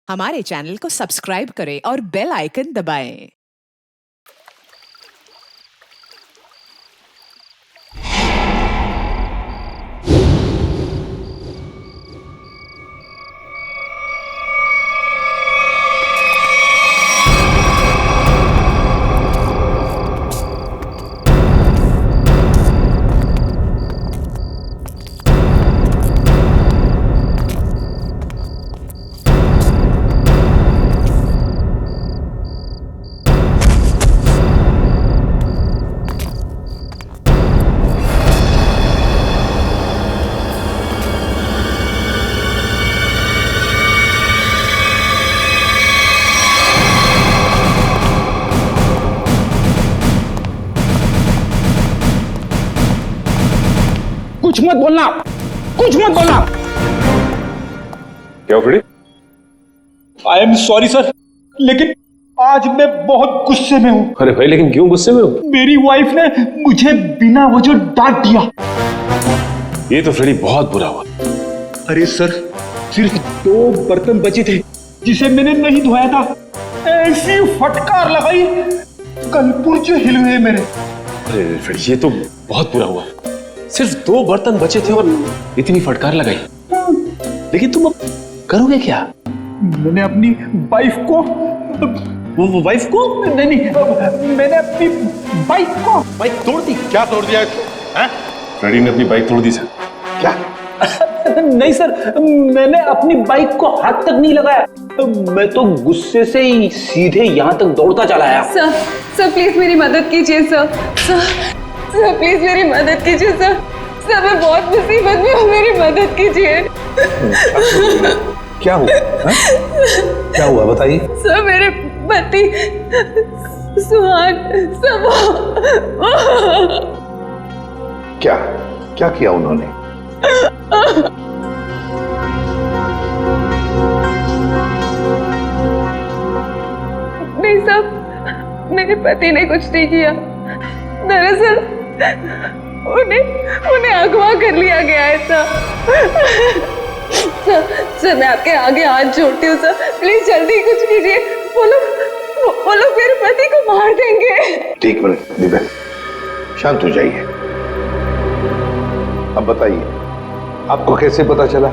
हमारे चैनल को सब्सक्राइब करें और बेल आइकन दबाएं। कुछ मत बोलना, कुछ मत बोलना। क्या Freddie? I am sorry sir, लेकिन आज मैं बहुत गुस्से में हूँ। अरे भाई, लेकिन क्यों गुस्से में हो? मेरी वाइफ ने मुझे बिना वजह डांट दिया। ये तो फ्रेडी बहुत बुरा हुआ। अरे सर, सिर्फ 2 बर्तन बचे थे जिसे मैंने नहीं धोया था। ऐसी फटकार लगाई, कल पुर्जे हिल हुए मेरे। अरे फ्रेडी, ये तो बहुत बुरा हुआ। सिर्फ 2 बर्तन बचे थे और इतनी फटकार लगाई। लेकिन तुम अब करोगे क्या? मैंने अपनी वाइफ को वो वाइफ को? नहीं, मैंने अपनी बाइक को बाइक तोड़ दी? क्या तोड़ दिया इसको? फ्रेडी ने अपनी बाइक तोड़ दी सर। क्या? नहीं सर, मैंने अपनी बाइक को हाथ तक नहीं लगाया। मैं तो गुस्से से ही सीधे यहाँ तक दौड़ता चला आया। सर प्लीज मेरी मदद कीजिए सर प्लीज मेरी मदद कीजिए सर मैं बहुत मुसीबत में हूँ, मेरी मदद कीजिए। क्या हुआ? क्या हुआ बताइए। सर मेरे पति सुहान सब क्या क्या किया उन्होंने? नहीं साहब, मेरे पति ने कुछ नहीं किया। दरअसल उन्हें अगवा कर लिया गया है सर मैं आपके आगे हाथ जोड़ती हूँ सर, प्लीज जल्दी कुछ कीजिए। वो लोग मेरे पति को मार देंगे। ठीक मिनट दिव्या, शांत हो जाइए। अब बताइए, आपको कैसे पता चला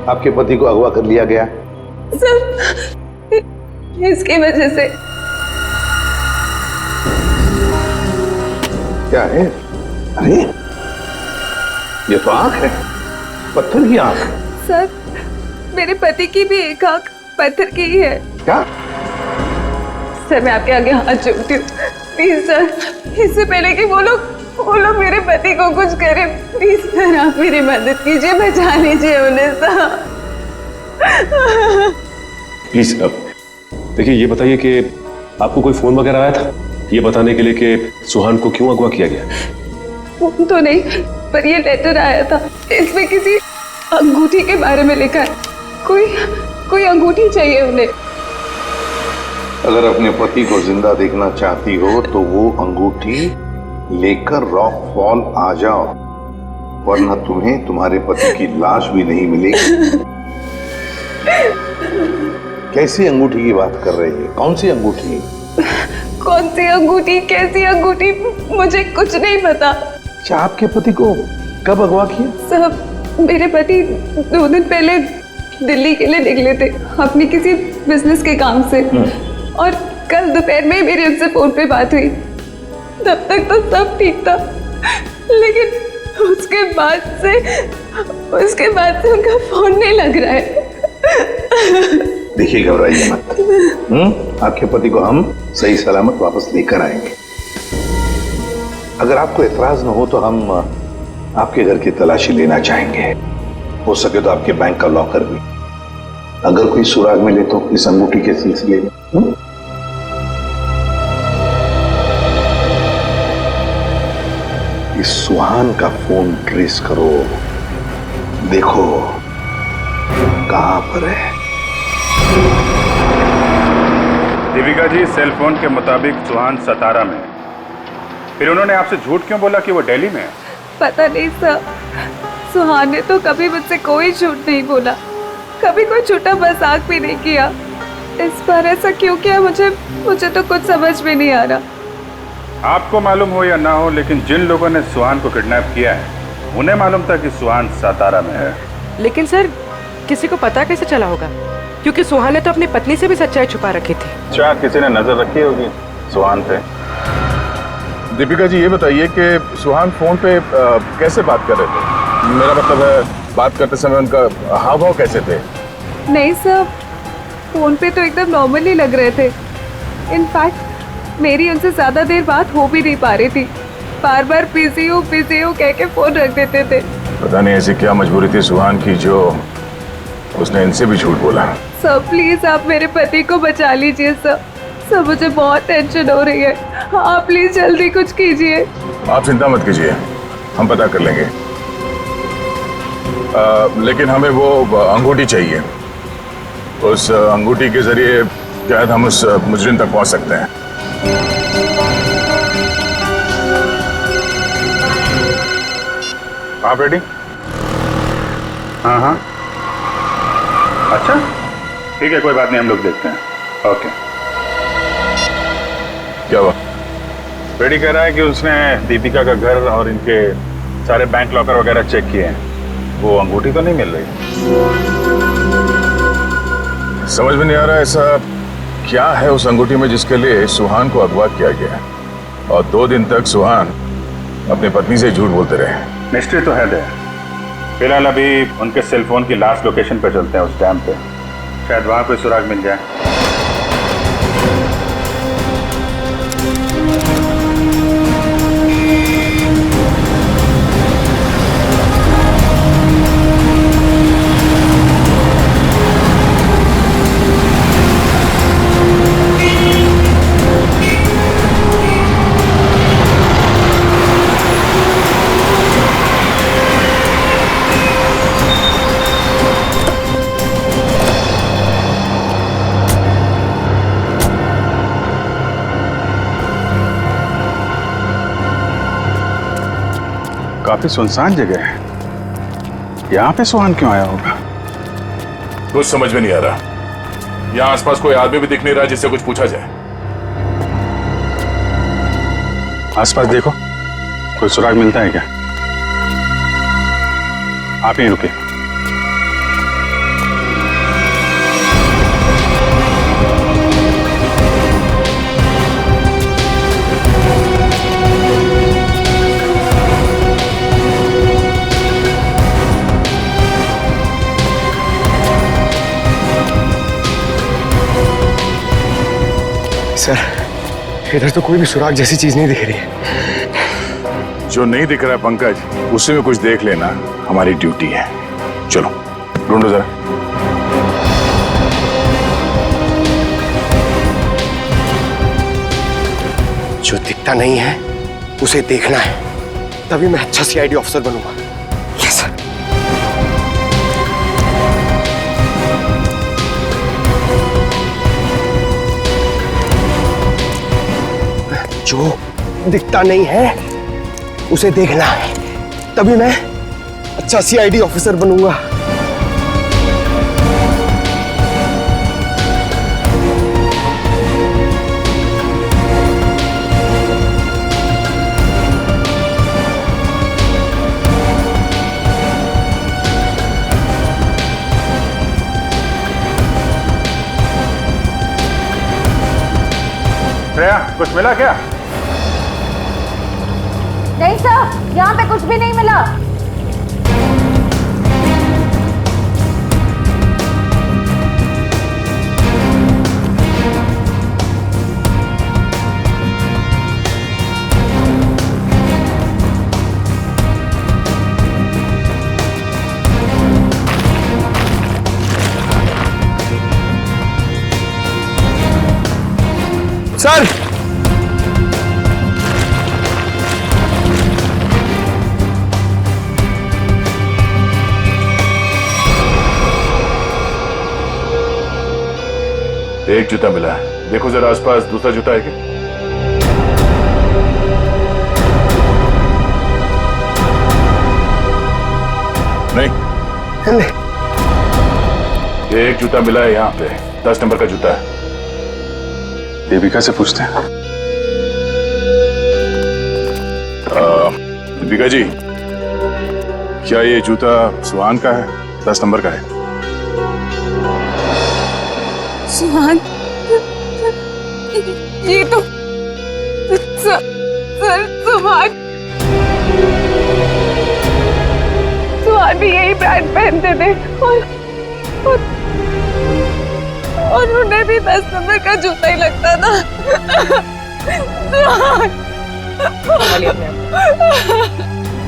आपके पति को अगवा कर लिया गया? सर इसकी वजह से। क्या है? अरे ये तो आंख है, पत्थर की आंख। सर मेरे पति की भी एक आंख पत्थर की ही है। क्या? सर मैं आपके आगे हाथ जोड़ती हूँ, प्लीज सर, इससे पहले कि वो लोग मेरे पति को कुछ करें, प्लीज सर आप मेरी मदद कीजिए, बचा लीजिए उन्हें सर। प्लीज देखिए, ये बताइए कि आपको कोई फोन वगैरह आया था ये बताने के लिए कि सुहान को क्यों अगवा किया गया? फोन तो नहीं, पर ये लेटर आया था। इसमें किसी अंगूठी के बारे में लिखा है। कोई अंगूठी चाहिए उन्हें। अगर अपने पति को जिंदा देखना चाहती हो तो वो अंगूठी लेकर रॉक फॉल आ जाओ, वरना तुम्हें तुम्हारे पति की लाश भी नहीं मिलेगी। कैसी अंगूठी की बात कर रही है? कौन सी अंगूठी? कौन सी अंगूठी, कैसी अंगूठी, मुझे कुछ नहीं पता। अच्छा, आपके पति को कब अगवा किया? साहब मेरे पति 2 दिन पहले दिल्ली के लिए निकले थे अपनी किसी बिजनेस के काम से, और कल दोपहर में मेरी उनसे फोन पे बात हुई। तब तक तो सब ठीक था, लेकिन उसके बाद से उनका फोन नहीं लग रहा है। देखिए, घबराइए मत। आपके पति को हम सही सलामत वापस लेकर आएंगे। अगर आपको एतराज न हो तो हम आपके घर की तलाशी लेना चाहेंगे। हो सके तो आपके बैंक का लॉकर भी, अगर कोई सुराग मिले तो इस अंगूठी के सिलसिले में। इस सुहान का फोन ट्रेस करो, देखो कहां पर है। देविका जी, सेल फोन के मुताबिक सुहान सतारा में। फिर उन्होंने आपसे झूठ क्यों बोला कि वो दिल्ली में है? पता नहीं सर, सुहान ने तो कभी मुझसे कोई झूठ नहीं बोला, कभी कोई झूठा मजाक भी नहीं किया। इस बार ऐसा क्यों किया? मुझे तो कुछ समझ में नहीं आ रहा। आपको मालूम हो या ना हो, लेकिन जिन लोगों ने सुहान को किडनैप किया है उन्हें मालूम था कि सुहान सातारा में है। लेकिन सर, किसी को पता कैसे चला होगा? क्योंकि सुहान ने तो अपनी पत्नी से भी सच्चाई छुपा रखी थी। क्या किसी ने नजर रखी होगी सुहान पे? दीपिका जी, ये बताइए कि सुहान फोन पे कैसे बात कर रहे थे? मेरा मतलब है, बात करते समय उनका हाव भाव कैसे थे? नहीं सर, फोन पे तो एकदम नॉर्मल ही लग रहे थे। इनफैक्ट मेरी उनसे ज्यादा देर बात हो भी नहीं पा रही थी। बार बार बिजी हूँ कह के फोन रख देते थे। पता नहीं ऐसी क्या मजबूरी थी सुहान की जो उसने इनसे भी झूठ बोला। सर प्लीज आप मेरे पति को बचा लीजिए सर। सर मुझे बहुत टेंशन हो रही है। आप प्लीज जल्दी कुछ कीजिए। आप चिंता मत कीजिए, हम पता कर लेंगे। लेकिन हमें वो अंगूठी चाहिए। उस अंगूठी के जरिए शायद हम उस मुजरिम तक पहुंच सकते हैं। आप रेडी? हाँ। अच्छा ठीक है, कोई बात नहीं, हम लोग देखते हैं। ओके। क्या हुआ? रेडी कह रहा है कि उसने दीपिका का घर और इनके सारे बैंक लॉकर वगैरह चेक किए हैं। वो अंगूठी तो नहीं मिल रही। समझ में नहीं आ रहा ऐसा क्या है उस अंगूठी में जिसके लिए सुहान को अगवा किया गया, और 2 दिन तक सुहान अपनी पत्नी से झूठ बोलते रहे। मिस्ट्री तो है दे। फिलहाल अभी उनके सेलफोन की लास्ट लोकेशन पे चलते हैं, उस डैम पे। शायद वहां कोई सुराग मिल जाए। काफी सुनसान जगह है। यहाँ पे सुहान क्यों आया होगा? कुछ समझ में नहीं आ रहा। यहाँ आसपास कोई आदमी भी दिख नहीं रहा जिससे कुछ पूछा जाए। आसपास देखो, कोई सुराग मिलता है क्या? आप यहीं रुके। सर, इधर तो कोई भी सुराग जैसी चीज नहीं दिख रही है। जो नहीं दिख रहा है पंकज, उसी में कुछ देख लेना हमारी ड्यूटी है। चलो ढूंढो जरा। जो दिखता नहीं है उसे देखना है, तभी मैं अच्छा सीआईडी ऑफिसर बनूंगा। Yes sir. जो दिखता नहीं है उसे देखना है, तभी मैं अच्छा सीआईडी ऑफिसर बनूंगा। श्रेया, कुछ मिला क्या? नहीं सर, यहाँ पे कुछ भी नहीं मिला। सर, एक जूता मिला है, देखो जरा आसपास दूसरा जूता है क्या? नहीं, एक जूता मिला है यहाँ पे। 10 नंबर का जूता है। देविका से पूछते हैं। दीपिका जी, क्या ये जूता सुहान का है? 10 नंबर का है। सुहान, ये तो सर सुहान भी यही ब्रांड पहनते थे और उन्हें भी 10 नंबर का जूता ही लगता था।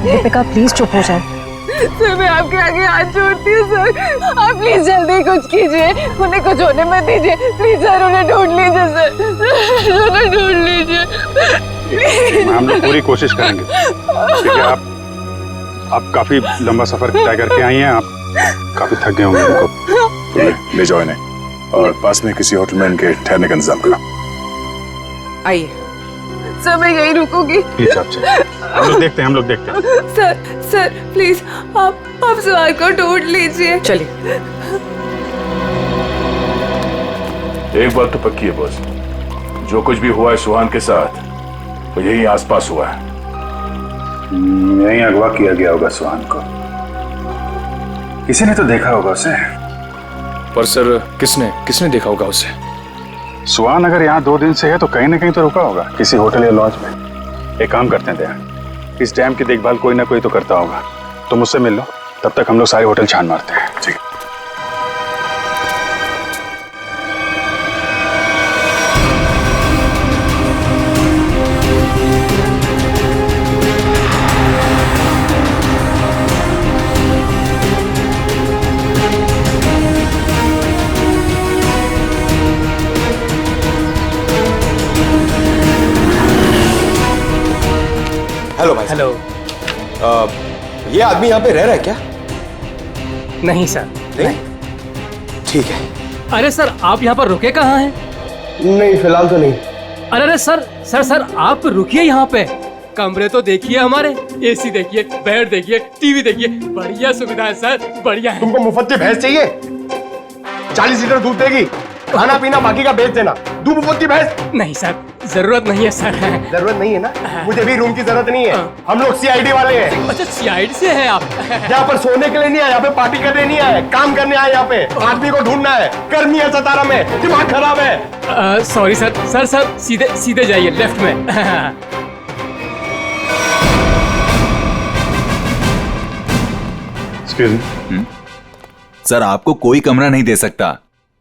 दीपिका प्लीज चुप हो जाए। सर मैं आपके आगे हाथ जोड़ती हूँ सर, आप प्लीज जल्दी कुछ कीजिए, उन्हें कुछ होने मत दीजिए प्लीज सर, उन्हें ढूंढ लीजिए सर, उन्हें ढूंढ लीजिए। हम लोग पूरी कोशिश करेंगे। देखिए आप काफी लंबा सफर तय करके आई हैं, आप काफी थक गए होंगे। उनको ले जाओ इन्हें और पास में किसी होटल में इनके ठहरने का इंतजाम करो। आइए। सर मैं यही रुकूंगी। प्लीज आप चलिए, हम लोग देखते हैं। सर प्लीज आप सुहान को ढूंढ लीजिए। चलिए। एक बात तो पक्की है बॉस, जो कुछ भी हुआ है सुहान के साथ वो यही आसपास हुआ है। यहीं अगवा किया गया होगा सुहान को, किसी ने तो देखा होगा उसे। पर सर किसने देखा होगा उसे? सुहान अगर यहाँ 2 दिन से है तो कहीं ना कहीं तो रुका होगा, किसी होटल या लॉज में। एक काम करते हैं दया, इस डैम की देखभाल कोई ना कोई तो करता होगा, तो मुझसे मिल लो, तब तक हम लोग सारे होटल छान मारते हैं। ठीक है। हेलो भाई। हेलो। ये आदमी यहाँ पे रह रहा है क्या? नहीं सर, नहीं? ठीक है। अरे सर आप यहाँ पर रुके कहाँ हैं? नहीं फिलहाल तो नहीं। अरे सर आप रुकिए यहाँ पे। कमरे तो देखिए हमारे, एसी देखिए, बेड देखिए, टीवी देखिए, बढ़िया सुविधा है सर, बढ़िया है। तुमको मुफ्त की भैंस चाहिए? 40 लीटर दूध देगी, खाना पीना बाकी का बेच देना। दूध मुफ्त की भैंस? नहीं सर, जरूरत नहीं है सर। जरूरत नहीं है ना? मुझे भी रूम की जरूरत नहीं है, हम लोग सीआईडी वाले हैं। अच्छा सीआईडी से है आप? यहाँ पर सोने के लिए नहीं आए, यहाँ पे पार्टी करने नहीं आए, काम करने आए। यहाँ पे आदमी को ढूंढना है, गर्मी है सतारा में, दिमाग खराब है। सॉरी सर सीधे जाइए लेफ्ट में। सर आपको कोई कमरा नहीं दे सकता,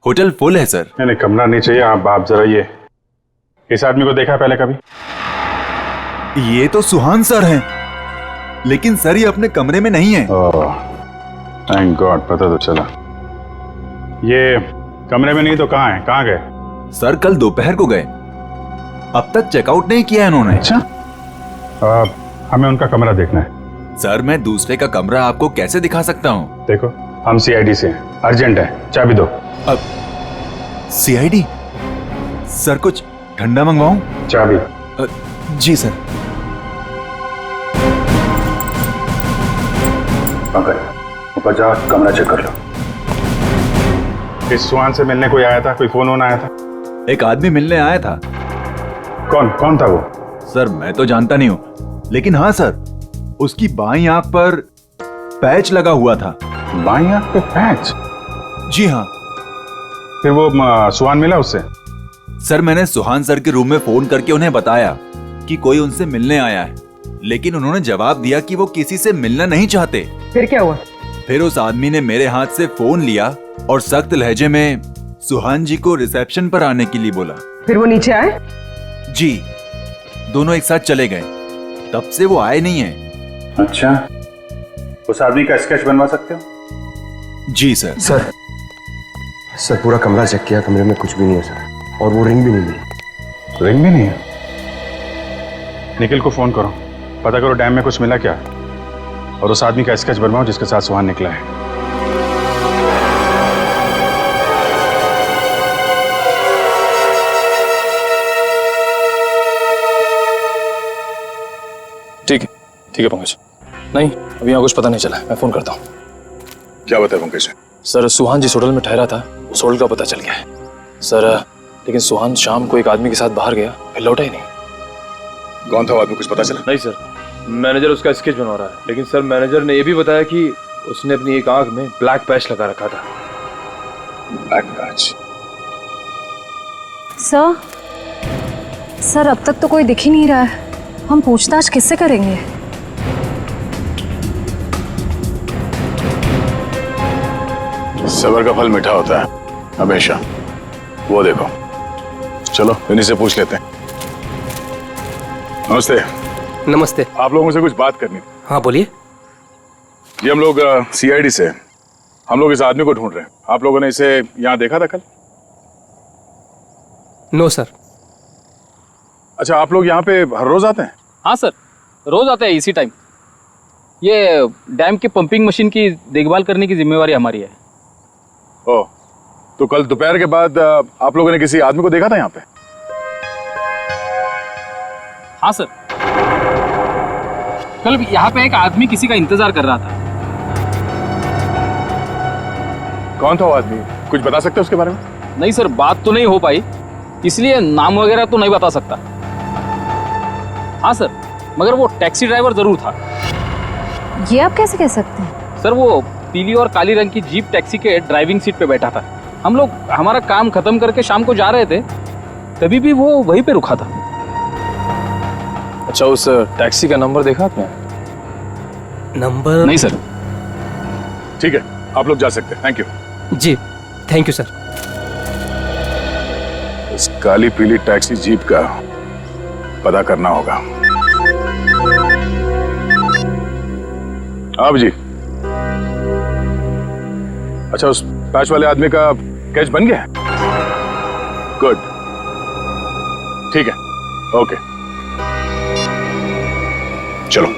होटल फुल है सर। नहीं कमरा नहीं चाहिए। आप जरा ये इस आदमी को देखा पहले कभी? ये तो सुहान सर हैं, लेकिन सर ये अपने कमरे में नहीं है। थैंक गॉड, पता तो चला। ये कमरे में नहीं तो कहाँ है? कहाँ गए? सर कल दोपहर को गए, अब तक चेकआउट नहीं किया इन्होंने। अच्छा, हमें उनका कमरा देखना है। सर मैं दूसरे का कमरा आपको कैसे दिखा सकता हूँ? देखो हम सीआईडी से हैं, अर्जेंट है, चाबी दो। अब सीआईडी? सर कुछ ठंडा मंगवाऊं? चाबी। जी सर। ऊपर जाओ, कमरा चेक कर लो। इस सुहान से मिलने कोई आया था? कोई फोन आया था? एक आदमी मिलने आया था। कौन था वो? सर मैं तो जानता नहीं हूँ, लेकिन हाँ सर उसकी बाईं आंख पर पैच लगा हुआ था। बाईं आंख पे पैच? जी हाँ। फिर वो सुहान मिला उससे? सर मैंने सुहान सर के रूम में फोन करके उन्हें बताया कि कोई उनसे मिलने आया है, लेकिन उन्होंने जवाब दिया कि वो किसी से मिलना नहीं चाहते। फिर क्या हुआ? फिर उस आदमी ने मेरे हाथ से फोन लिया और सख्त लहजे में सुहान जी को रिसेप्शन पर आने के लिए बोला। फिर वो नीचे आए? जी, दोनों एक साथ चले गए, तब से वो आए नहीं है। अच्छा, उस आदमी का स्केच बनवा सकते हो? जी सर। सर पूरा कमरा चेक किया, कमरे में कुछ भी नहीं है सर, और वो रिंग भी नहीं मिली। रिंग भी नहीं है? निखिल को फोन करो, पता करो डैम में कुछ मिला क्या, और उस आदमी का स्केच बनवाओ जिसके साथ सुहान निकला है। ठीक है पंकज। नहीं अभी यहाँ कुछ पता नहीं चला, मैं फोन करता हूँ। क्या बताया पंकज? सर सुहान जिस होटल में ठहरा था उस होटल का पता चल गया है। सर लेकिन सुहान शाम को एक आदमी के साथ बाहर गया, फिर लौटा ही नहीं। कौन था वो आदमी, कुछ पता चला? नहीं सर, मैनेजर उसका स्केच बनवा रहा है, लेकिन सर मैनेजर ने यह भी बताया कि उसने अपनी एक आंख में ब्लैक पैच लगा रखा था। Black patch? सर अब तक तो कोई दिख ही नहीं रहा है, हम पूछताछ किससे करेंगे? सबर का फल मीठा होता है हमेशा, वो देखो। चलो इन्हीं से पूछ लेते हैं। नमस्ते। नमस्ते। आप लोगों से कुछ बात करनी थी। हाँ बोलिए। जी हम लोग सीआईडी से, हम लोग इस आदमी को ढूंढ रहे हैं। आप लोगों ने इसे यहाँ देखा था कल? No sir. अच्छा, आप लोग यहाँ पे हर रोज आते हैं? हाँ सर, रोज आते हैं इसी टाइम। ये डैम की पंपिंग मशीन की देखभाल करने की जिम्मेवारी हमारी है। ओह, तो कल दोपहर के बाद आप लोगों ने किसी आदमी को देखा था यहाँ पे? हाँ सर, कल यहाँ पे एक आदमी किसी का इंतजार कर रहा था। कौन था वो आदमी, कुछ बता सकते हो उसके बारे में? नहीं सर, बात तो नहीं हो पाई, इसलिए नाम वगैरह तो नहीं बता सकता। हाँ सर, मगर वो टैक्सी ड्राइवर जरूर था। ये आप कैसे कह सकते हैं? सर वो पीली और काली रंग की जीप टैक्सी के ड्राइविंग सीट पे बैठा था। हम लोग हमारा काम खत्म करके शाम को जा रहे थे, तभी भी वो वहीं पे रुका था। अच्छा, उस टैक्सी का नंबर देखा आपने? नंबर? नहीं सर। ठीक है, आप लोग जा सकते हैं। Thank you. जी थैंक यू सर। इस काली पीली टैक्सी जीप का पता करना होगा। आप जी, अच्छा उस पैच वाले आदमी का कैच बन गया? गुड, ठीक है, ओके, चलो।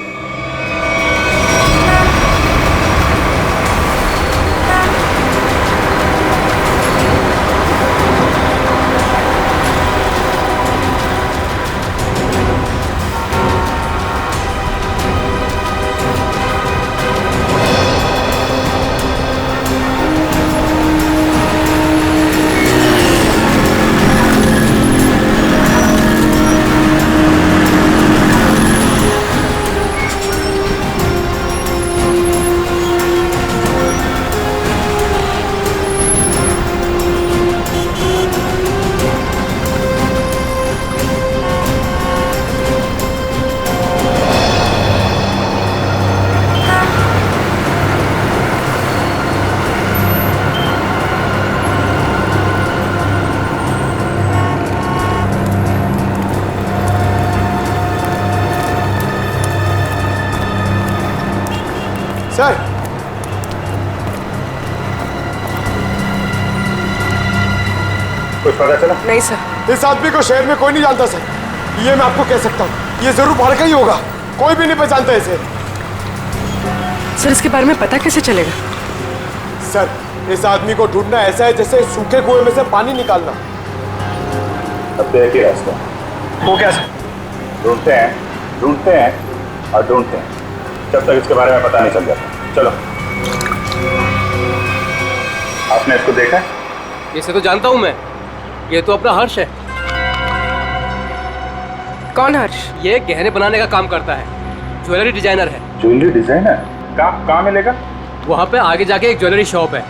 सर, कुछ पता चला? नहीं सर। इस आदमी को शहर में कोई नहीं जानता सर, ये मैं आपको कह सकता हूँ। ये जरूर बाहर का ही होगा, कोई भी नहीं पहचानता इसे। सर इसके बारे में पता कैसे चलेगा? सर, इस आदमी को ढूंढना ऐसा है जैसे सूखे कुएं में से पानी निकालना। अब तो एक ही रास्ता। वो क्या सर? ढूंढते हैं और ढूंढते हैं जब तक इसके बारे में पता नहीं चल जाता। चलो। आपने इसको देखा है? इसे तो जानता हूँ मैं, ये तो अपना हर्ष है। कौन हर्ष? ये गहने बनाने का काम करता है, ज्वेलरी डिजाइनर है। Jewellery designer? कहाँ मिलेगा? वहाँ पे आगे जाके एक ज्वेलरी शॉप है,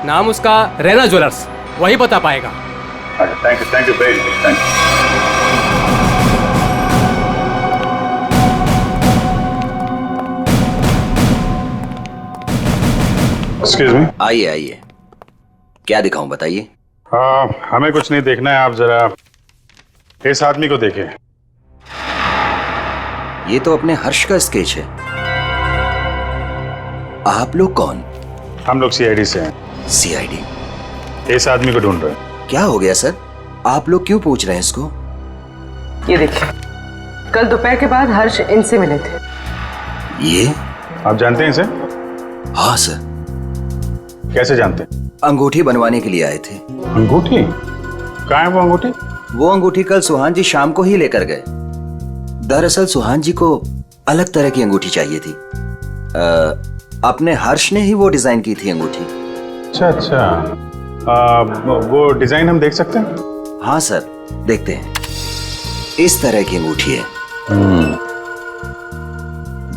नाम उसका रैना ज्वेलर्स, वही बता पाएगा। अच्छा, thank you very much, thank you. Excuse me. आइए आइए, क्या दिखाऊं बताइए। हमें कुछ नहीं देखना है, आप जरा इस आदमी को देखें। ये तो अपने हर्ष का स्केच है। आप लोग कौन? हम लोग सीआईडी से हैं। सीआईडी? इस आदमी को ढूंढ रहे हैं। क्या हो गया सर, आप लोग क्यों पूछ रहे हैं इसको? ये देखिए, कल दोपहर के बाद हर्ष इनसे मिले थे। ये आप जानते हैं इसे? हाँ सर। कैसे जानते हैं? अंगूठी बनवाने के लिए आए थे। अंगूठी? कहाँ है वो अंगूठी? वो अंगूठी कल सुहान जी शाम को ही लेकर गए। दरअसल सुहान जी को अलग तरह की अंगूठी चाहिए थी। अपने हर्ष ने ही वो डिजाइन की थी अंगूठी। अच्छा, वो डिजाइन हम देख सकते हैं? हाँ सर, देखते हैं। इस तरह की अंगूठी है।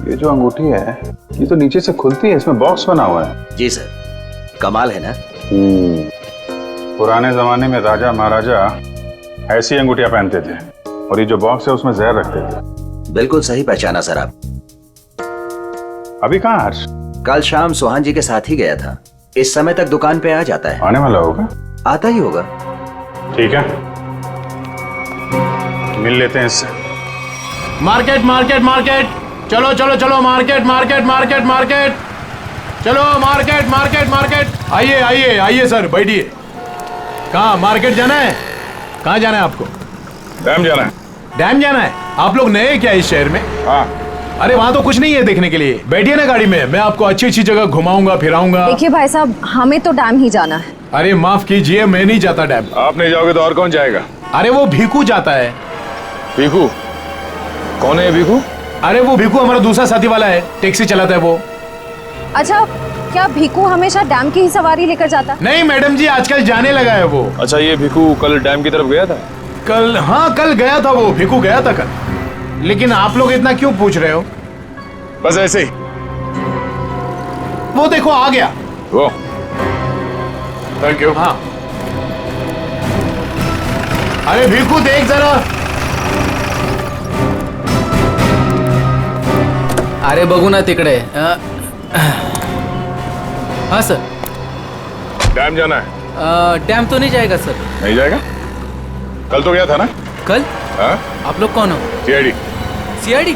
ये जो अंगूठी है ये तो नीचे से खुलती है, इसमें बॉक्स बना हुआ है। जी सर, कमाल है ना। पुराने जमाने में राजा महाराजा ऐसी अंगूठियां पहनते थे, और ये जो बॉक्स है उसमें जहर रखते थे। बिल्कुल सही पहचाना सर आप। अभी कहाँ हर्ष? कल शाम सुहान जी के साथ ही गया था। इस समय तक दुकान पे आ जाता है। आने वाला होगा? आता ही होगा। ठीक है, मिल लेते हैं इससे। मार्केट मार्केट मार्केट, चलो चलो चलो, मार्केट मार्केट मार्केट मार्केट, चलो मार्केट मार्केट मार्केट। आइए आइए आइए सर, बैठिए। कहाँ मार्केट जाना है? कहाँ जाना है आपको? डैम जाना है। डैम जाना है? आप लोग नए क्या इस शहर में? हाँ। अरे वहाँ तो कुछ नहीं है देखने के लिए। बैठिए ना गाड़ी में, मैं आपको अच्छी अच्छी जगह घुमाऊंगा फिराऊंगा। देखिए भाई साहब, हमें तो डैम ही जाना है। अरे माफ कीजिए, मैं नहीं जाता डैम। आप नहीं जाओगे तो और कौन जाएगा? अरे वो भीखू जाता है। भीखू? कौन है भीखू? अरे वो भीखू हमारा दूसरा साथी वाला है, टैक्सी चलाता है वो। अच्छा, क्या भीखू हमेशा डैम की ही सवारी लेकर जाता? नहीं मैडम जी, आजकल जाने लगा है वो। अच्छा, ये भीखू कल डैम की तरफ गया था? कल? हाँ कल गया था वो, भीखू गया था कल। लेकिन आप लोग इतना क्यों पूछ रहे हो? बस ऐसे ही। वो देखो आ गया वो। Thank you. हाँ। अरे भीखू देख जरा। अरे बघू ना तिकडे। हाँ सर। डैम जाना है? डैम तो नहीं जाएगा सर। नहीं जाएगा? कल तो गया था ना? कल? हाँ? आप लोग कौन हो? सीआईडी। सीआईडी?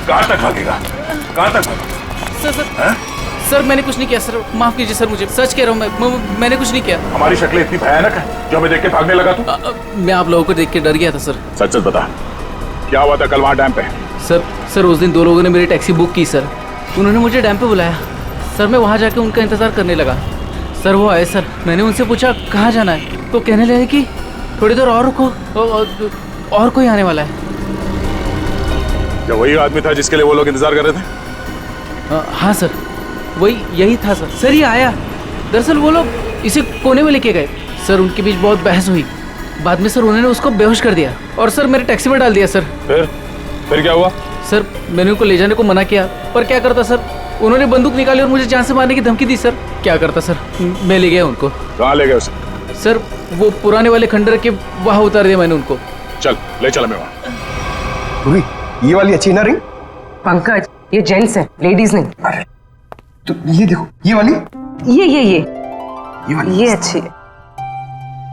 कहाँ तक भागेगा? कहाँ तक भागेगा? सर सर सर मैंने कुछ नहीं किया सर, माफ कीजिए सर, मुझे सच कह रहा हूँ, मैंने कुछ नहीं किया। हमारी शक्लें इतनी भयानक है जो हमें देख के भागने लगा तू? मैं आप लोगों को देख के डर गया था सर। सच सच बता, क्या हुआ था कल वहाँ डैम पे? सर उस दिन दो लोगों ने मेरी टैक्सी बुक की सर। उन्होंने मुझे डैम पे बुलाया सर। मैं वहाँ जाके उनका इंतजार करने लगा सर। वो आए सर, मैंने उनसे पूछा कहाँ जाना है, तो कहने लगे कि थोड़ी देर और रुको, और कोई आने वाला है। क्या वही आदमी था जिसके लिए वो लोग इंतजार कर रहे थे? हाँ सर, वही यही था सर। सर ये आया, दरअसल वो लोग इसे कोने में लेके गए सर। उनके बीच बहुत बहस हुई, बाद में सर उन्होंने उसको बेहोश कर दिया और सर मेरे टैक्सी में डाल दिया सर। फिर क्या हुआ? सर मैंने उनको ले जाने को मना किया, पर क्या करता सर, उन्होंने बंदूक निकाली और मुझे जान से मारने की धमकी दी सर। क्या करता सर, मैं ले गया उनको। कहाँ ले गए उसे? सर वो पुराने वाले खंडर के वहाँ उतार दिया मैंने उनको। चल ले चला मैं वहाँ। ये वाली अच्छी ना रिंग? पंकज, ये जेंट्स है, लेडीज नहीं। अरे तो ये देखो, ये वाली? ये वाली ये अच्छी है।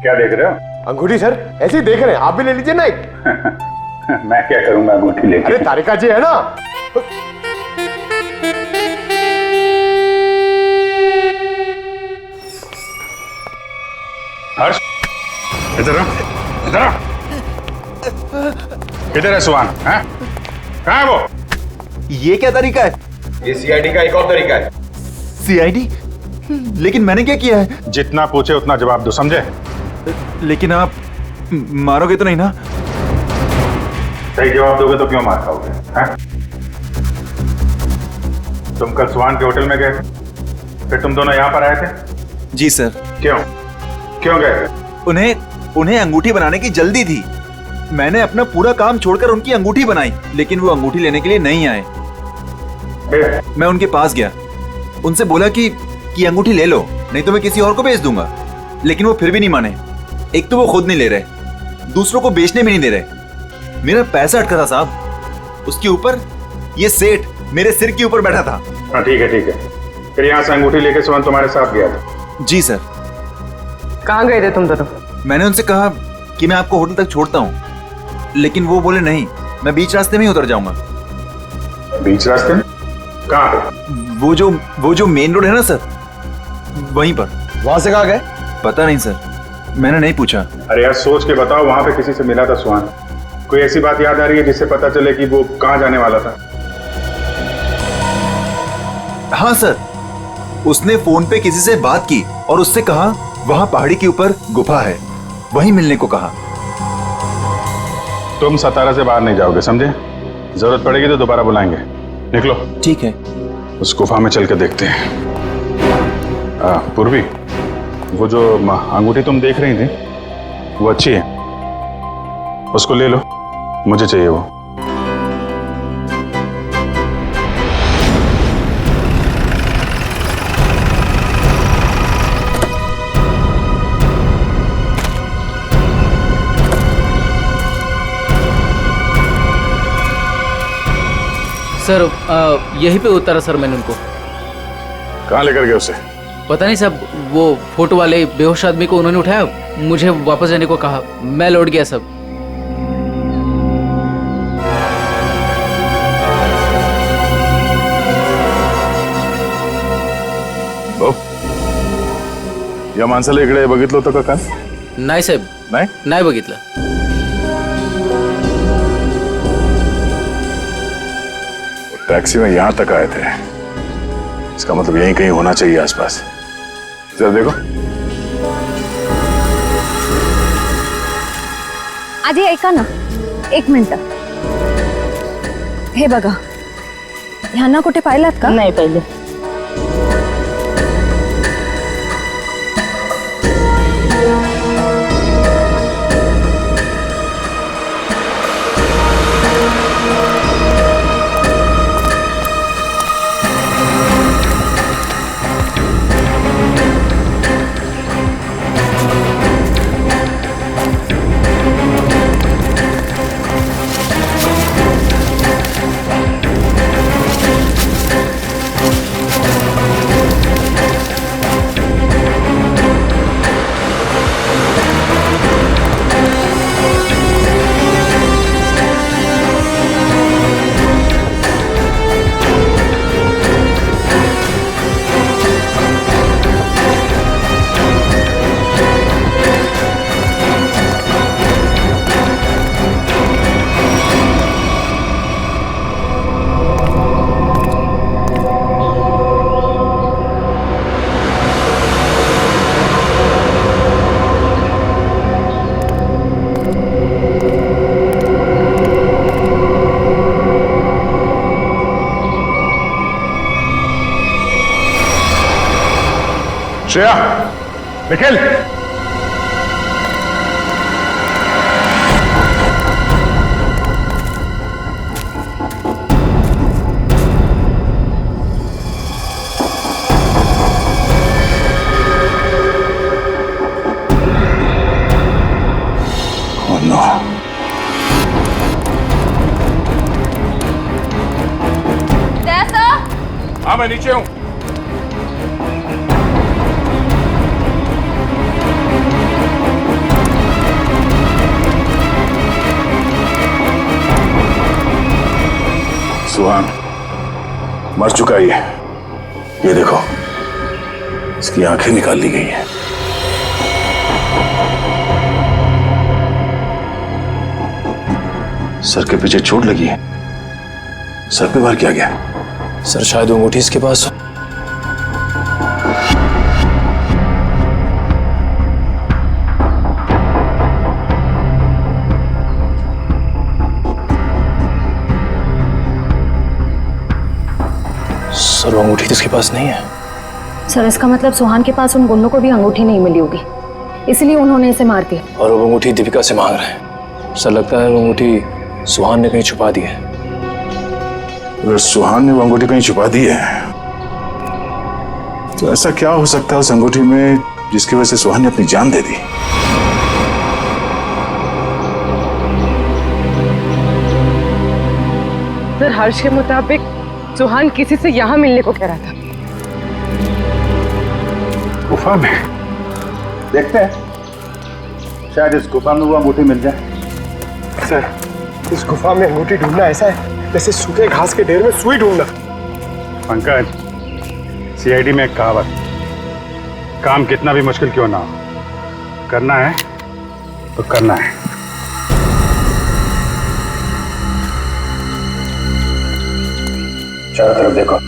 क्या देख रहे हो? अंगूठी सर, ऐसे ही देख रहे हैं, आप भी ले लीजिए ना एक। मैं क्या करूंगा अंगूठी लेके? अरे तारिका जी है ना। हर्ष, इधर आ, इधर आ। किधर है सुहान? हैं? कहाँ है वो? ये क्या तरीका है? ये सीआईडी का एक और तरीका है। सीआईडी? लेकिन मैंने क्या किया है? जितना पूछे उतना जवाब दो, समझे? लेकिन आप मारोगे तो नहीं ना? सही जवाब दोगे तो क्यों मार खाओगे? तुम कल सुहान के होटल में गए, फिर तुम दोनों यहाँ पर आए थे? जी सर। क्यों गए? उन्हें अंगूठी बनाने की जल्दी थी। मैंने अपना पूरा काम छोड़कर उनकी अंगूठी बनाई, लेकिन वो अंगूठी लेने के लिए नहीं आए। मैं उनके पास गया, उनसे बोला कि अंगूठी ले लो, नहीं तो मैं किसी और को बेच दूंगा। लेकिन वो फिर भी नहीं माने। एक तो वो खुद नहीं ले रहे, दूसरों को बेचने भी नहीं दे रहे। मेरा पैसा अटका था साहब, उसके ऊपर ये सेठ मेरे सिर के ऊपर बैठा था। हाँ ठीक है। फिर यहाँ से अंगूठी लेके सुहान तुम्हारे साथ गया था? जी सर। कहाँ गए थे तुम दोनों? मैंने उनसे कहा कि मैं आपको होटल तक छोड़ता हूँ, लेकिन वो बोले नहीं, मैं बीच रास्ते में ही उतर जाऊंगा। बीच रास्ते में? कहाँ पे? वो जो मेन रोड है ना सर, वहीं पर। वहां से कहाँ गए? पता नहीं सर, मैंने नहीं पूछा। अरे यार सोच के बताओ, वहां पे किसी से मिला था सुहान? कोई ऐसी बात याद आ रही है जिससे पता चले कि वो कहाँ जाने वाला था? हाँ सर, उसने फोन पे किसी से बात की और उससे कहा वहां पहाड़ी के ऊपर गुफा है, वहीं मिलने को कहा। तुम सतारा से बाहर नहीं जाओगे, समझे? जरूरत पड़ेगी तो दोबारा बुलाएंगे। निकलो। ठीक है। उस गुफा में चल के देखते हैं। पूर्वी, वो जो अंगूठी तुम देख रही थी वो अच्छी है, उसको ले लो, मुझे चाहिए वो। सर यहीं पे उतारा सर मैंने उनको। कहाँ लेकर गए उसे? पता नहीं सब, वो फोटो वाले बेहोश आदमी को उन्होंने उठाया, मुझे वापस जाने को कहा, मैं लौट गया सब। या माणसाला इकडे बघितलं होतं का काल? नाही साहेब, नाही बघितलं। टैक्सी में यहां तक आए थे, इसका मतलब यहीं कहीं होना चाहिए आसपास। जरा देखो। आधी ऐका ना, 1 मिनिट। हे बघा, ह्यांना कुठे पाहिलात का? नाही पाहिले। Shreya, Nikhil, oh no. हाँ, मैं नीचे हूं। सुहान मर चुका है ये देखो, इसकी आंखें निकाल ली गई हैं। सर के पीछे चोट लगी है, सर पे वार किया गया। सर शायद वो अंगूठी इसके पास हो। सर वो अंगूठी इसके पास नहीं है। सर इसका मतलब सुहान के पास उन गुंडों को भी अंगूठी नहीं मिली होगी, इसलिए उन्होंने इसे मार दिया। और वो अंगूठी दीपिका से मांग रहे हैं। सर लगता है वो अंगूठी सुहान ने कहीं छुपा दी है। अगर सुहान ने वो अंगूठी कहीं छुपा दी है तो ऐसा क्या हो सकता है उस अंगूठी में जिसकी वजह से सुहान ने अपनी जान दे दी? सर हर्ष के मुताबिक सुहान किसी से यहाँ मिलने को कह रहा था। गुफा में? देखते हैं, शायद इस गुफा में वो अंगूठी मिल जाए। सर, इस गुफा में अंगूठी ढूंढना ऐसा है जैसे सूखे घास के ढेर में सुई ढूंढना। पंकज, सीआईडी में एक कहावत, काम कितना भी मुश्किल क्यों ना हो, करना है तो करना है। चारों तरफ देखो।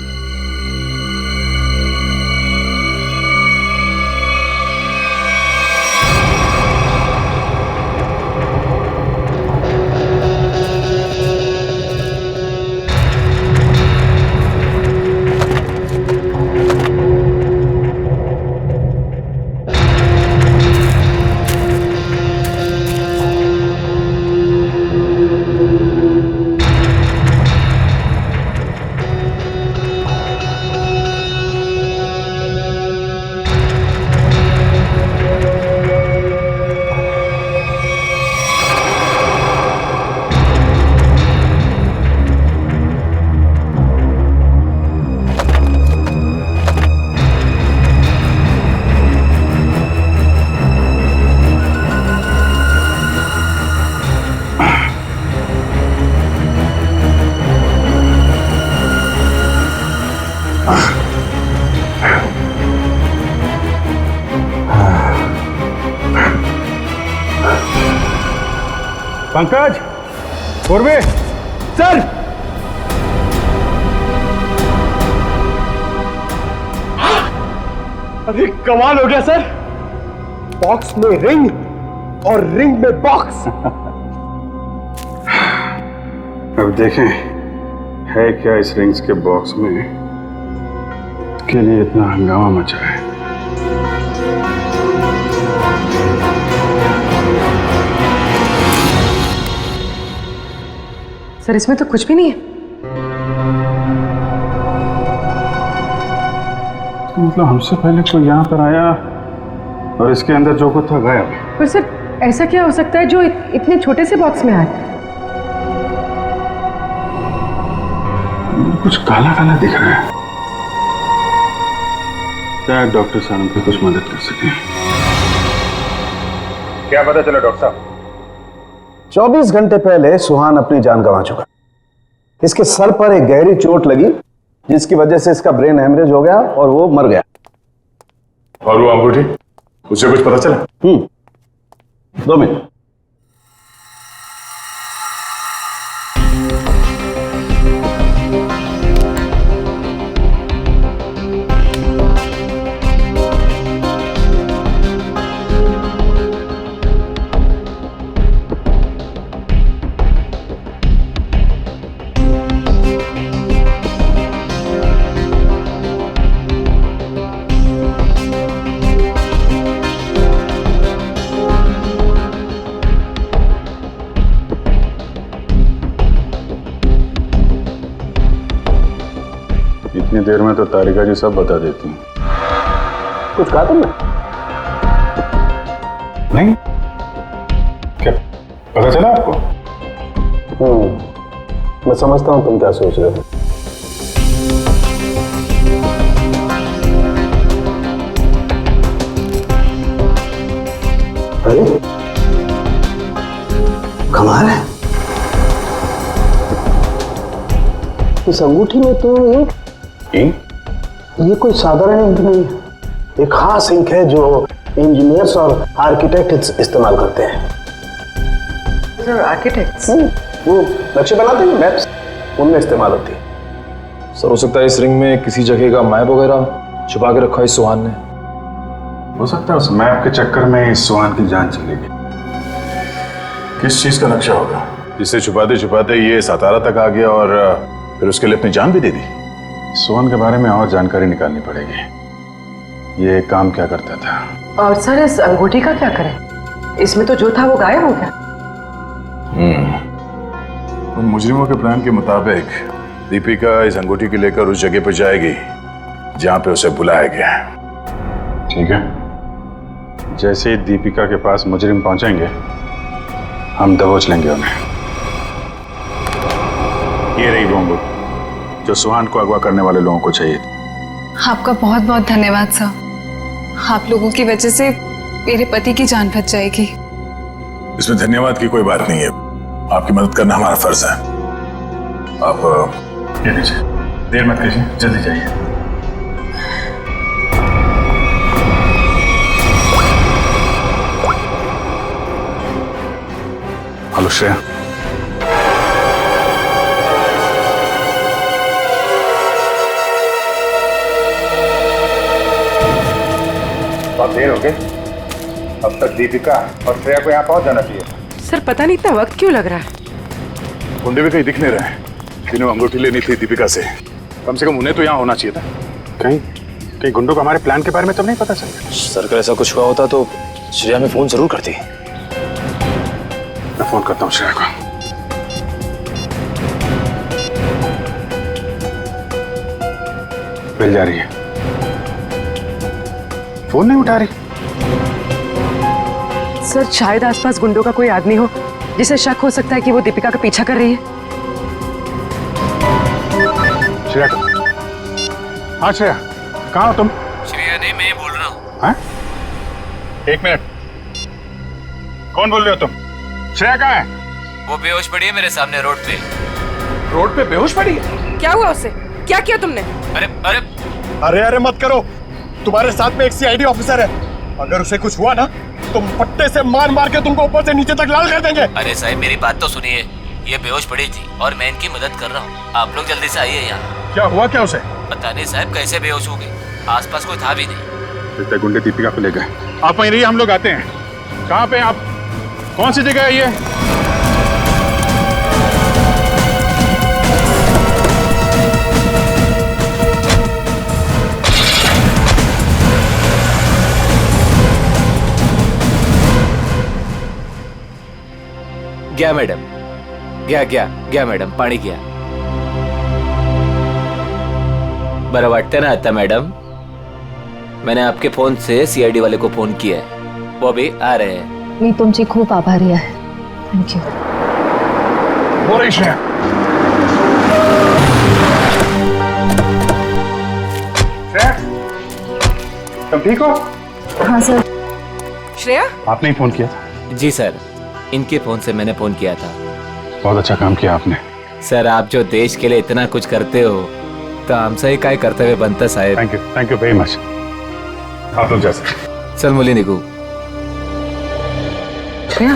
पंकज, पूर्वे, सर। अरे कमाल हो गया सर, बॉक्स में रिंग और रिंग में बॉक्स। अब देखें है क्या इस रिंग्स के बॉक्स में के लिए इतना हंगामा मचा है। सर इसमें तो कुछ भी नहीं है। तो मतलब हमसे पहले कोई यहाँ पर आया और इसके अंदर जो कुछ था गायब। पर सर ऐसा क्या हो सकता है जो इतने छोटे से बॉक्स में आए? कुछ काला काला दिख रहा है। क्या डॉक्टर साहब हमको कुछ मदद कर सके? क्या पता चला डॉक्टर साहब? 24 घंटे पहले सुहान अपनी जान गंवा चुका। इसके सर पर एक गहरी चोट लगी जिसकी वजह से इसका ब्रेन हेमरेज हो गया और वो मर गया। और वो अंगूठी, उसे कुछ पता चला? 2 मिनट। इतनी देर में तो तारिका जी सब बता देती हैं। कुछ कहा तुमने? नहीं, क्या पता चला आपको? मैं समझता हूं तुम क्या सोच रहे हो। अरे कमाल है, इस अंगूठी में तो ये कोई साधारण इंक नहीं है। एक खास इंक है जो इंजीनियर्स और आर्किटेक्ट इस्तेमाल करते हैं। Sir architects? वो नक्शे बनाते हैं, मैप्स, उनमें इस्तेमाल होती है। सर हो सकता है इस रिंग में किसी जगह का मैप वगैरह छुपा के रखा है इस सुहान ने। हो सकता है उस मैप के चक्कर में इस सुहान की जान चली गई। किस चीज का नक्शा होगा जिसे छुपाते छुपाते ये सातारा तक आ गया और फिर उसके लिए अपनी जान भी दे दी? सुहान के बारे में और जानकारी निकालनी पड़ेगी। ये काम क्या करता था? और सर इस अंगूठी का क्या करें? इसमें तो जो था वो गायब हो गया। उन मुजरिमों के प्लान के मुताबिक दीपिका इस अंगूठी को लेकर उस जगह पर जाएगी जहां पे उसे बुलाया गया है। ठीक है, जैसे ही दीपिका के पास मुजरिम पहुंचेंगे हम दबोच लेंगे उन्हें। ये रही वो अंगूठी जो सुहान को अगवा करने वाले लोगों को चाहिए थी। आपका बहुत बहुत धन्यवाद सर। आप लोगों की वजह से मेरे पति की जान बच जाएगी। इसमें धन्यवाद की कोई बात नहीं है, आपकी मदद करना हमारा फर्ज है। आप ये लीजिए, देर मत कीजिए, जल्दी जाइए। हेलो श्रेया। बहुत देर हो गई, अब तक दीपिका और श्रेया को यहाँ पहुंच जाना चाहिए। सर पता नहीं इतना वक्त क्यों लग रहा है। गुंडे भी कहीं दिख नहीं रहे, जिन्हें अंगूठी लेनी थी दीपिका से। कम से कम उन्हें तो यहाँ होना चाहिए था। कहीं गुंडों को हमारे प्लान के बारे में तब नहीं पता चला। सर अगर ऐसा कुछ हुआ होता तो श्रेया में फोन जरूर करती। मैं फोन करता हूँ श्रेया को। मिल जा रही है, फोन नहीं उठा रही। सर शायद आसपास गुंडों का कोई आदमी हो जिसे शक हो सकता है कि वो दीपिका का पीछा कर रही है। श्रेया, हाँ श्रेया, कहाँ हो तुम? श्रेया नहीं, मैं बोल रहा हूँ। हाँ? 1 मिनट, कौन बोल रहे हो तुम? श्रेया कहाँ है? वो बेहोश पड़ी है मेरे सामने रोड पे। रोड पे बेहोश पड़ी है? क्या हुआ उससे? क्या किया तुमने? अरे अरे अरे अरे मत करो, तुम्हारे साथ में एक सीआईडी ऑफिसर है, अगर उसे कुछ हुआ ना तुम पट्टे से मार मार के तुमको ऊपर से नीचे तक लाल कर देंगे। अरे साहब मेरी बात तो सुनिए, ये बेहोश पड़ी थी और मैं इनकी मदद कर रहा हूँ। आप लोग जल्दी से आइए यहाँ। क्या हुआ क्या उसे? पता नहीं साहब कैसे बेहोश हो गई, आसपास कोई था भी नहीं। इतने गुंडे दीपिका को ले गए। आप वहीं रहिए, हम लोग आते हैं। कहाँ पे आप? कौन सी जगह है ये? गया मैडम, गया मैडम, पाणी गया। बरं वाटतं ना आता मैडम? मैंने आपके फोन से सीआईडी वाले को फोन किया है, वो भी आ रहे हैं। मी तुमची खूप आभारी आहे। थँक्यू। हो रही श्रेया। श्रेया, तुम ठीक हो? हाँ सर। श्रेया, आपने ही फोन किया था? जी सर, इनके फोन से मैंने फोन किया था। बहुत अच्छा काम किया आपने। सर आप जो देश के लिए इतना कुछ करते हो तो हमसे ही काय कर्तव्य बनतं साहेब। Thank you very much. आप लोग जा सकते। चल मुली निघू। श्रेया,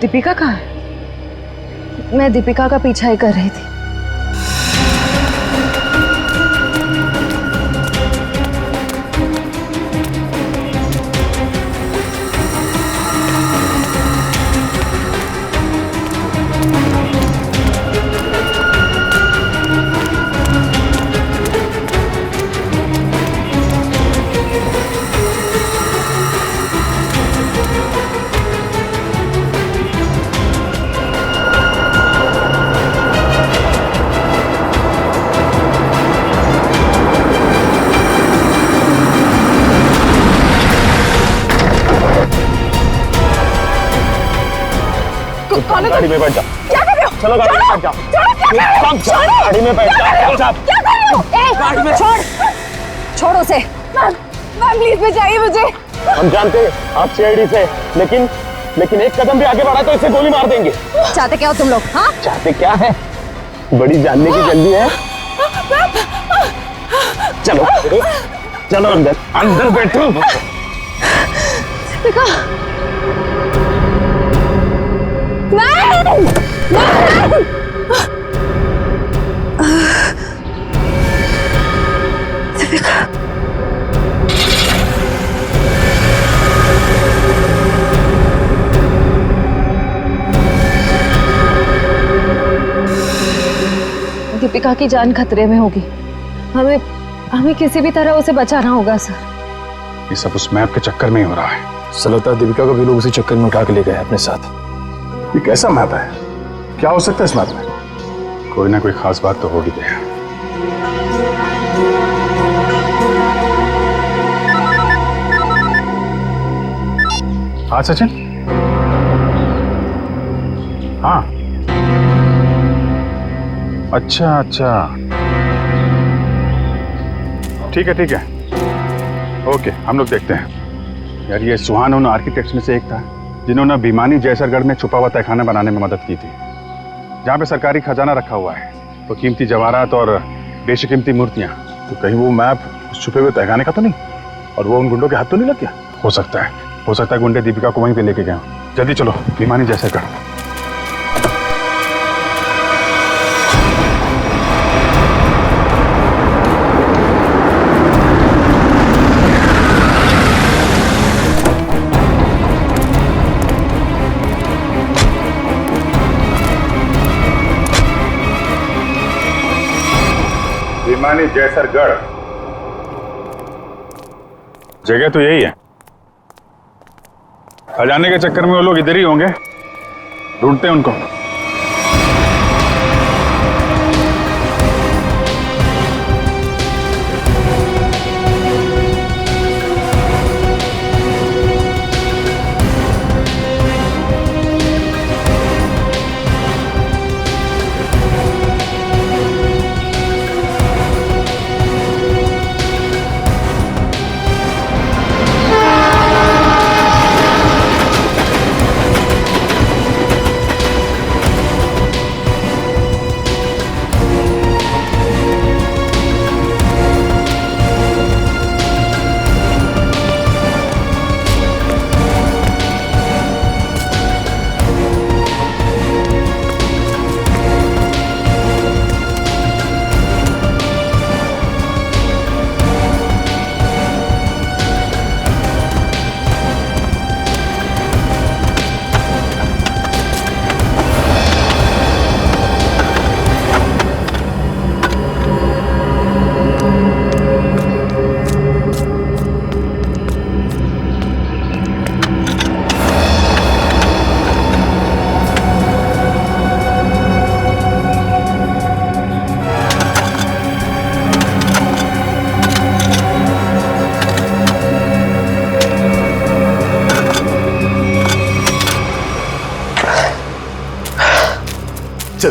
दीपिका कहाँ है? मैं दीपिका का पीछा ही कर रही थी। गाड़ी में बैठ जाओ। क्या कर रहे हो? चलो गाड़ी में बैठ जाओ। गाड़ी में बैठ जाओ। क्या कर रहे हो? गाड़ी में छोड़ उसे। मैम प्लीज बचाइए मुझे। हम जानते हैं आप सीआईडी से, लेकिन एक कदम भी आगे बढ़ा तो इसे गोली मार देंगे। चाहते क्या हो तुम लोग? हाँ चाहते क्या है? बड़ी जानने की जल्दी है। चलो अंदर बैठो। दीपिका, नहीं। दीपिका, दीपिका की जान खतरे में होगी। हमें किसी भी तरह उसे बचाना होगा सर। ये सब उस मैप के चक्कर में ही हो रहा है। ऐसा लगता है दीपिका को भी लोग उसी चक्कर में उठा के ले गए अपने साथ। ये कैसा मैप है? क्या हो सकता है इस मैप में? कोई ना कोई खास बात तो होगी। हाँ सचिन। हाँ अच्छा ठीक है ओके, हम लोग देखते हैं। यार ये सुहान उन आर्किटेक्ट्स में से एक था जिन्होंने भिमानी जयसरगढ़ में छुपा हुआ तहखाना बनाने में मदद की थी, जहाँ पे सरकारी खजाना रखा हुआ है, तो कीमती जवाहरात और बेशकीमती मूर्तियाँ। तो कहीं वो मैप उस छुपे हुए तहखाने का तो नहीं, और वो उन गुंडों के हाथ तो नहीं लग गया? हो सकता है गुंडे दीपिका को वहीं पे लेके गए। जल्दी चलो भिमानी जयसरगढ़। भिमानी जयसरगढ़ जगह तो यही है। खजाने के चक्कर में वो लोग इधर ही होंगे, ढूंढते हैं उनको।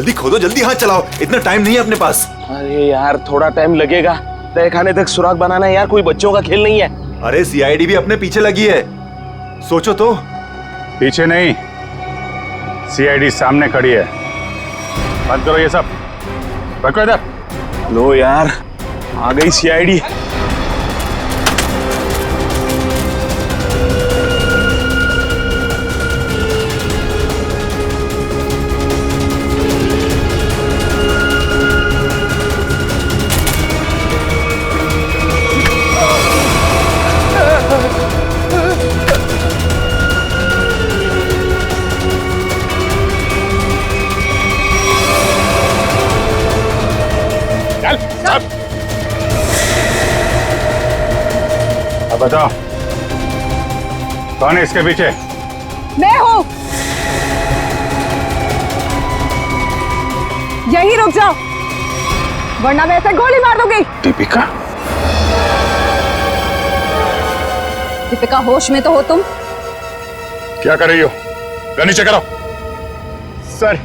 जल्दी खोदो, जल्दी हाथ चलाओ, इतना टाइम नहीं है अपने पास। अरे यार थोड़ा टाइम लगेगा, तहखाने तक सुराग बनाना है यार, कोई बच्चों का खेल नहीं है। अरे सीआईडी भी अपने पीछे लगी है, सोचो तो। पीछे नहीं, सीआईडी सामने खड़ी है। बंद करो ये सब, रखो इधर। लो यार, आ गई सीआईडी। अब बताओ कौन है इसके पीछे? मैं हूँ। यही रुक जाओ, वरना मैं ऐसे गोली मार दूंगी। दीपिका? दीपिका, होश में तो हो तुम? क्या कर रही हो? गन नीचे करो। सर,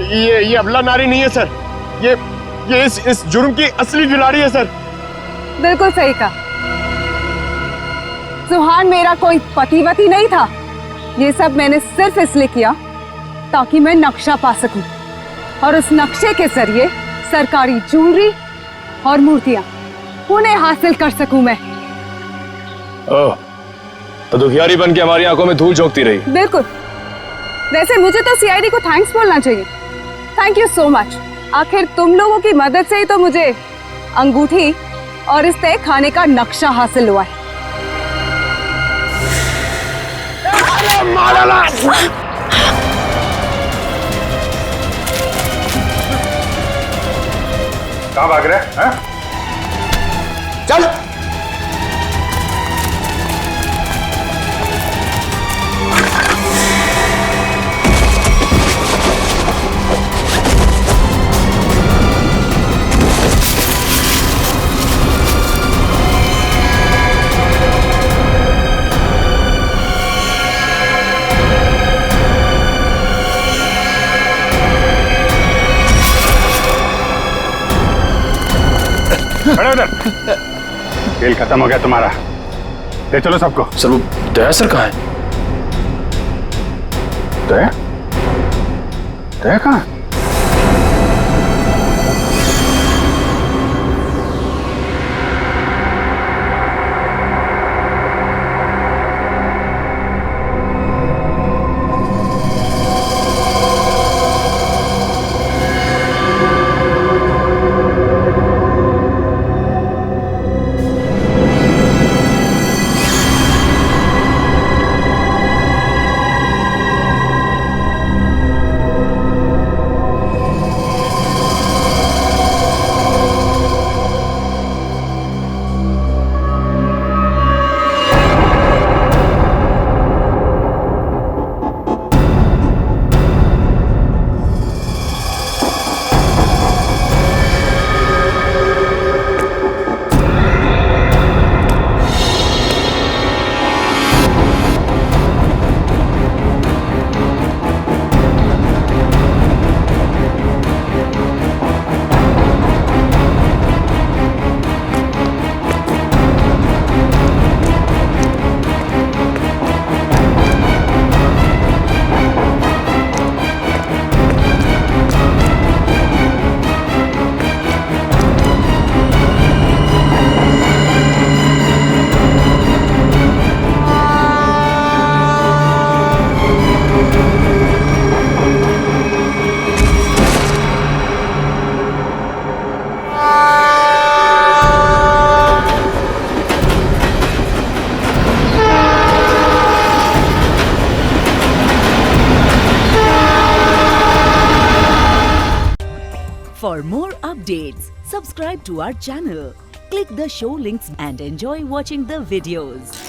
ये अबला नारी नहीं है सर, ये इस जुर्म की असली खिलाड़ी है सर। बिल्कुल सही कहा। सुहान मेरा कोई पतिवती नहीं था। ये सब मैंने सिर्फ इसलिए किया ताकि मैं नक्शा पा सकूं, और उस नक्शे के जरिए सरकारी ज्वेलरी और मूर्तियां उन्हें हासिल कर सकूं मैं। ओह, तो दुखियारी बन के हमारी आंखों में धूल झोंकती रही। बिल्कुल। वैसे मुझे तो सीआईडी को थैंक्स बोलना चाहिए। Thank you so much. आखिर तुम लोगों की मदद से ही तो मुझे अंगूठी और इस तय खाने का नक्शा हासिल हुआ है। कहाँ भाग रहे हैं? चल। खड़े उधर। खेल खत्म हो गया तुम्हारा, ले चलो सबको। सर वो दया सर कहाँ है? दया? दया कहाँ? For more updates, subscribe to our channel, click the show links and enjoy watching the videos.